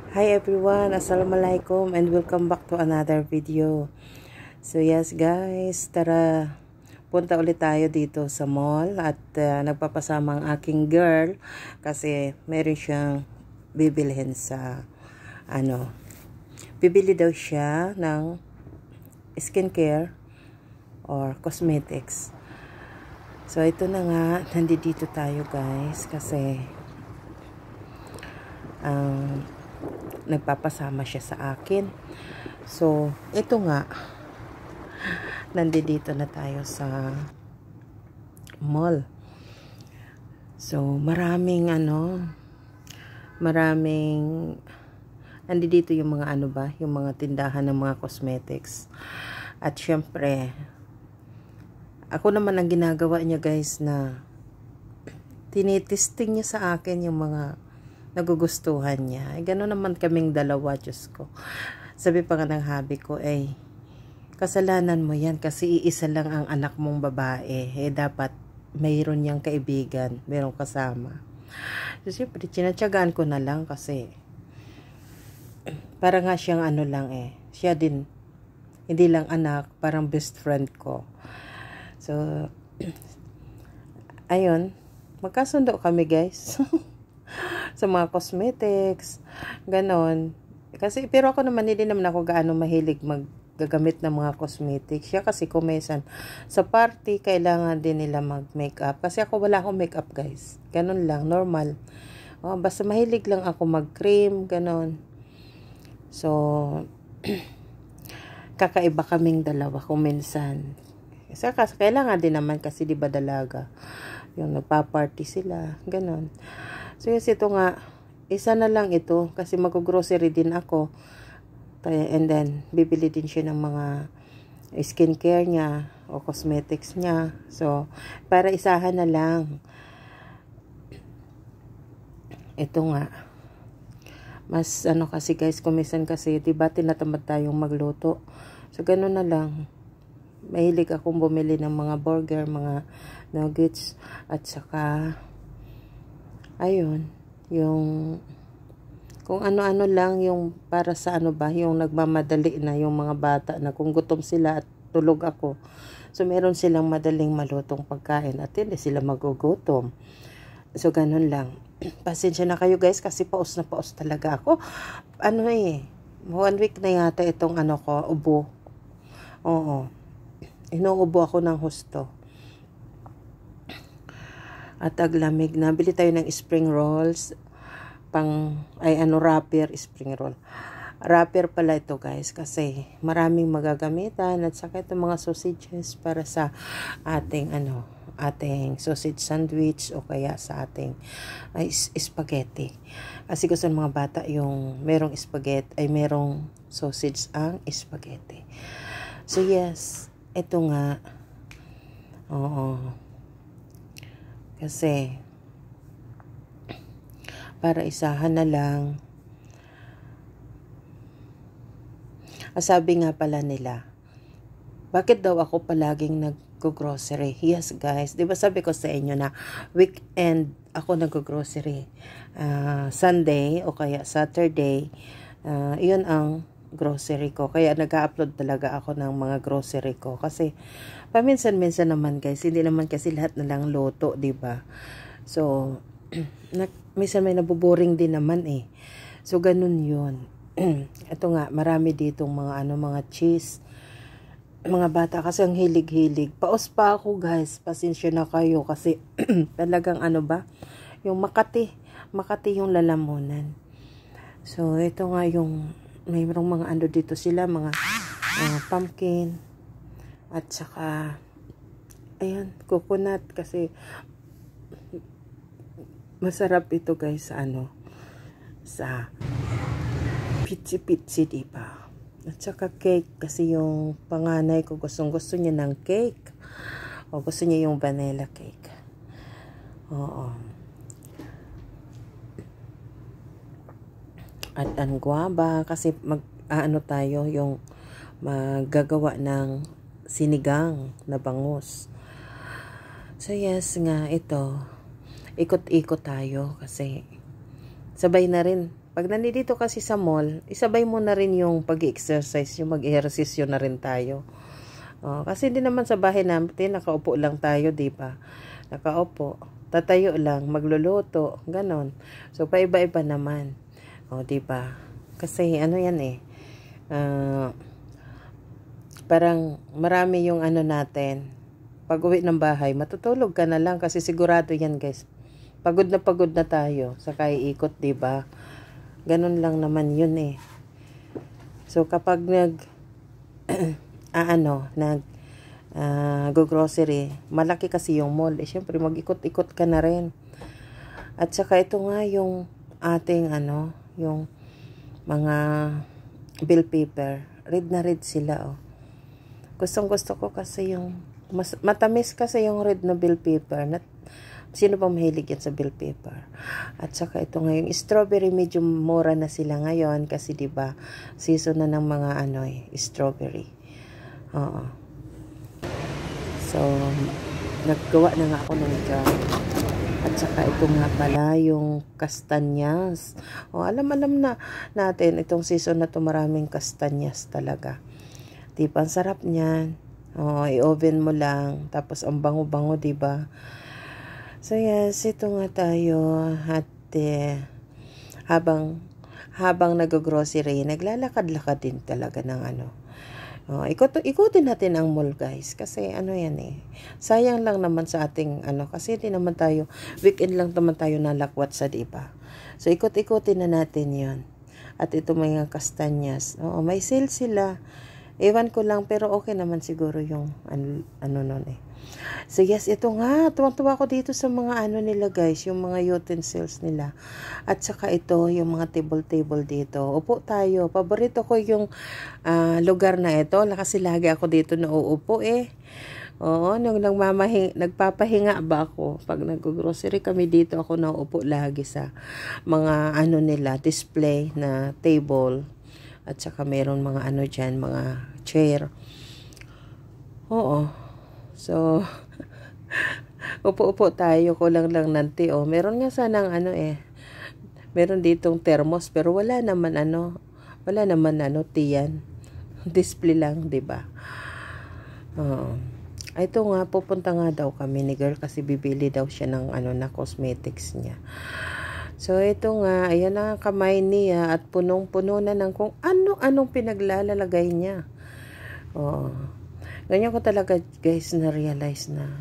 Hi everyone, Assalamualaikum and welcome back to another video. So yes guys, tara punta ulit tayo dito sa mall at nagpapasama ang aking girl kasi meron siyang bibilhin sa bibili daw siya ng skincare or cosmetics. So ito na nga, nandito tayo guys kasi nagpapasama siya sa akin. So, ito nga, nandito na tayo sa mall. So, maraming nandito yung mga yung mga tindahan ng mga cosmetics. At syempre, ako naman ang ginagawa niya guys na tinitesting niya sa akin yung mga nagugustuhan niya. Gano'n naman kaming dalawa, Diyos ko. Sabi pa nga ng hubby ko, kasalanan mo yan kasi iisa lang ang anak mong babae. Dapat mayroon niyang kaibigan, mayroong kasama. So, siyempre, tinatyagaan ko na lang kasi para nga siyang siya din, hindi lang anak, parang best friend ko. So, ayun, magkasundo kami guys. Sa mga cosmetics, ganon. Kasi, pero ako naman, hindi naman ako gaano mahilig maggagamit ng mga cosmetics. Siya kasi kumesan. Sa party, kailangan din nila mag-makeup. Kasi ako wala akong makeup, guys. Ganon lang, normal. Basta mahilig lang ako mag-cream, ganon. So, kakaiba kaming dalawa kung minsan. Kasi kailangan din naman kasi di ba dalaga. Yung nagpa-party sila, ganon. So, yes, ito nga, isa na lang ito kasi mag-grocery din ako. And then, bibili din siya ng mga skincare niya o cosmetics niya. So, para isahan na lang. Ito nga. Mas kasi guys, kumisan kasi, diba tinatamad tayong magluto. So, ganun na lang. Mahilig akong bumili ng mga burger, mga nuggets, at saka ayun, yung kung ano-ano lang yung para sa yung nagmamadali na yung mga bata na kung gutom sila at tulog ako. So, meron silang madaling malutong pagkain at hindi sila magugutom. So, ganun lang. Pasensya na kayo guys kasi paus na paus talaga ako. 1 week na yata itong ubo. Oo. Inuubo ako ng husto. At aglamig na. Bili tayo ng spring rolls. Wrapper, spring roll. Wrapper pala ito guys. Kasi maraming magagamitan. At saka itong mga sausages para sa ating ating sausage sandwich o kaya sa ating spaghetti. Kasi gusto ng mga bata yung merong spaghetti, merong sausage ang spaghetti. So yes, ito nga. Oo. Kasi, para isahan na lang. Sabi nga pala nila, bakit daw ako palaging nag-grocery? Yes guys, di ba sabi ko sa inyo na weekend ako nag-grocery. Sunday o kaya Saturday, yun ang grocery ko. Kaya nag-upload talaga ako ng mga grocery ko. Kasi, paminsan-minsan naman guys, hindi naman kasi lahat na lang luto, di ba? So, minsan may nabuboring din naman So, ganun yun. Ito nga, marami ditong mga cheese. Mga bata kasi ang hilig-hilig. Paus pa ako guys, pasensya na kayo kasi talagang yung Makati yung lalamunan. So, ito nga yung mayroong mga dito sila, mga pumpkin at saka ayan, coconut kasi masarap ito guys sa pitsi-pitsi, diba? At saka cake kasi yung panganay ko gusto niya ng cake o gusto niya yung vanilla cake. Oo. At ang guava kasi tayo yung maggagawa ng sinigang na bangus. So yes nga, ito ikot-ikot tayo kasi sabay na rin Pag nandito kasi sa mall, isabay mo na rin yung pag-exercise, yung mag-ehersisyo na rin tayo. Kasi hindi naman sa bahay natin, nakaupo lang tayo, di ba? Nakaupo, tatayo lang, magluluto, ganon. So, paiba-iba naman. Di ba? Kasi, ano yan eh, parang marami yung ano natin. Pag uwi ng bahay, matutulog ka na lang kasi sigurado yan, guys. Pagod na tayo sa kaiikot, di ba? Ganon lang naman yun eh. So, kapag go grocery, malaki kasi yung mall. Syempre, mag-ikot-ikot ka na rin. At saka ito nga yung ating, yung mga bill paper. Red na red sila, Gustong-gusto ko kasi yung, matamis kasi yung red na bill paper. Sino ba mahilig yan sa bill paper? At saka ito nga yung strawberry, medyo mura na sila ngayon kasi 'di ba season na ng mga strawberry. So naggawa na nga ako ng jam. At saka ito nga pala yung kastanyas. Alam na natin itong season na to, maraming kastanyas talaga. 'Di ba? Ang sarap niyan. I-oven mo lang tapos ang bango-bango, 'di ba? So yes, ito nga tayo at habang nag-grocery, naglalakad-lakad din talaga ng ikutin natin ang mall, guys, kasi yan sayang lang naman sa ating kasi hindi naman tayo, weekend lang naman tayo nalakwat sa, diba? So ikot-ikutin na natin yon. At ito mga kastanyas, may sale sila, ewan ko lang, pero okay naman siguro yung nun. So yes, ito nga, tuwang-tuwa ko dito sa mga nila, guys, yung mga utensils nila. At saka ito, yung mga table dito. Upo tayo. Paborito ko yung lugar na ito. Kasi lagi ako dito na uupo nung nagpapahinga ba ako. Pag nag-grocery kami dito, ako nauupo lagi sa mga nila, display na table. At saka meron mga dyan, mga chair. So, upo-upo tayo, kulang lang nanti. Meron nga sanang meron ditong thermos, pero wala naman tiyan. Display lang, 'di ba? Ito nga, pupunta nga daw kami ni girl kasi bibili daw siya ng na cosmetics niya. So, ito nga, ayan ang kamay niya at punong-puno na ng kung ano-anong pinaglalagay niya. Ganyan ko talaga, guys, na-realize na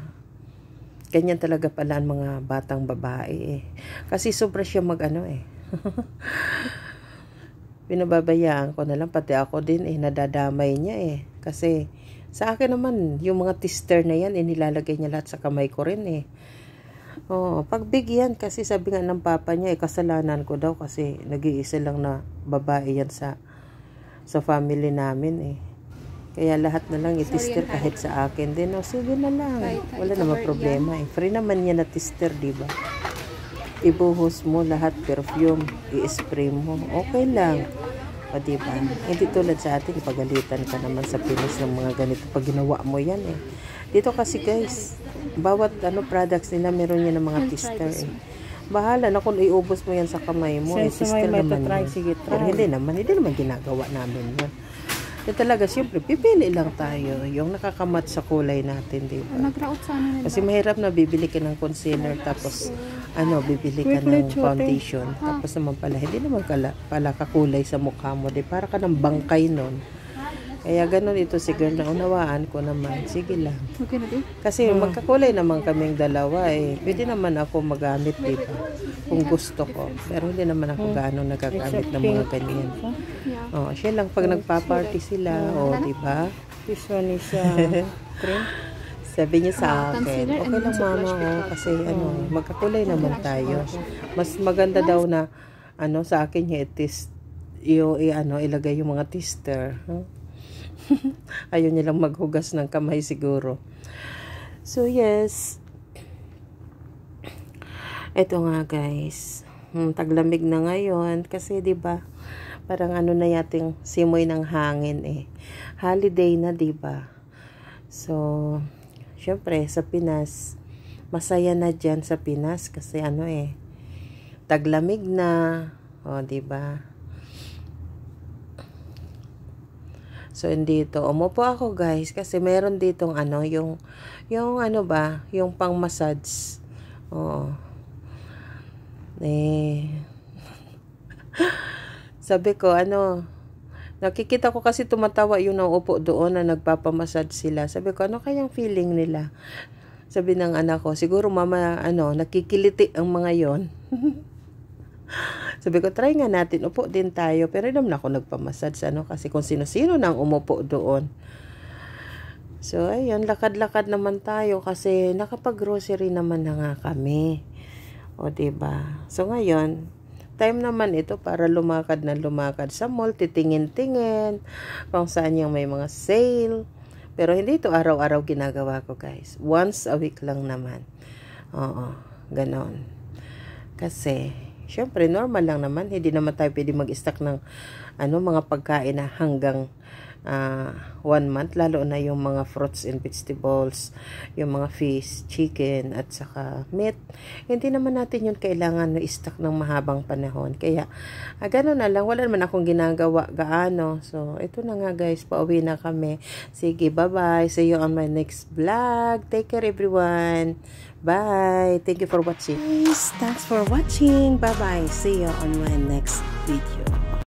ganyan talaga pala ang mga batang babae Kasi sobra siya Pinababayaan ko na lang, pati ako din nadadamay niya Kasi sa akin naman, yung mga tester na yan, nilalagay niya lahat sa kamay ko rin pagbigyan, kasi sabi nga ng papa niya, kasalanan ko daw kasi nag-iisa lang na babae yan sa family namin Kaya lahat na lang i-tester kahit sa akin din. Sige na lang. Wala naman problema Free naman yan na tester, diba? Ibuhos mo lahat, perfume, i-spray mo. Okay lang. Diba? Hindi tulad sa atin, pagalitan ka naman sa Pinas ng mga ganito pag ginawa mo yan Dito kasi, guys, bawat products nila meron yan ng mga tester Bahala na kung iubos mo yan sa kamay mo. Tester naman yan. Pero hindi naman ginagawa namin yan. Talaga, siyempre, pipili lang tayo yung nakakamat sa kulay natin, di ba? Kasi mahirap na bibili ka ng concealer, tapos, bibili ka ng foundation, tapos naman pala, hindi naman pala kakulay sa mukha mo, di? Para ka ng bangkay nun. Kaya ganun ito si girl, na unawaan ko naman. Sige lang. Kasi magkakulay naman kaming dalawa Pwede naman ako magamit, di ba? Kung gusto ko. Pero hindi naman ako gaano nagagamit ng mga ganyan. Siya lang pag nagpa-party sila, di ba? This one is cream. Sabi niya sa akin, okay lang mama kasi magkakulay naman tayo. Mas maganda daw na sa akin niya ilagay yung mga tester. Ayaw nilang maghugas ng kamay siguro. So yes, eto nga, guys, taglamig na ngayon kasi 'di ba parang na yating simoy ng hangin holiday na, 'di ba? So syempre sa Pinas masaya na dyan sa Pinas kasi taglamig na O, diba? So, dito, umupo ako guys, kasi meron ditong ano, yung ano ba, yung pang massage. Oo. Sabi ko, nakikita ko kasi tumatawa yung naupo doon na nagpapamassage sila. Sabi ko, ano kayang feeling nila? Sabi ng anak ko, siguro mama, nakikiliti ang mga yon. Sabi ko, try nga natin, upo din tayo. Pero naman ako nagpamassage, kasi kung sino-sino nang umupo doon. So, ayun, lakad-lakad naman tayo kasi nakapag-grocery naman na nga kami. O, diba? So, ngayon, time naman ito para lumakad na lumakad sa mall, titingin-tingin, kung saan yung may mga sale. Pero hindi ito araw-araw ginagawa ko, guys. Once a week lang naman. Oo, ganon. Kasi, syempre, normal lang naman. Hindi naman tayo pwede mag-stock ng mga pagkain na hanggang 1 month. Lalo na yung mga fruits and vegetables, yung mga fish, chicken, at saka meat. Hindi naman natin yun kailangan na stock ng mahabang panahon. Kaya, gano'n na lang. Wala naman akong ginagawa gaano. So, ito na nga guys. Pauwi na kami. Sige, bye-bye. See you on my next vlog. Take care everyone. Bye. Thank you for watching. Thanks for watching. Bye-bye. See you on my next video.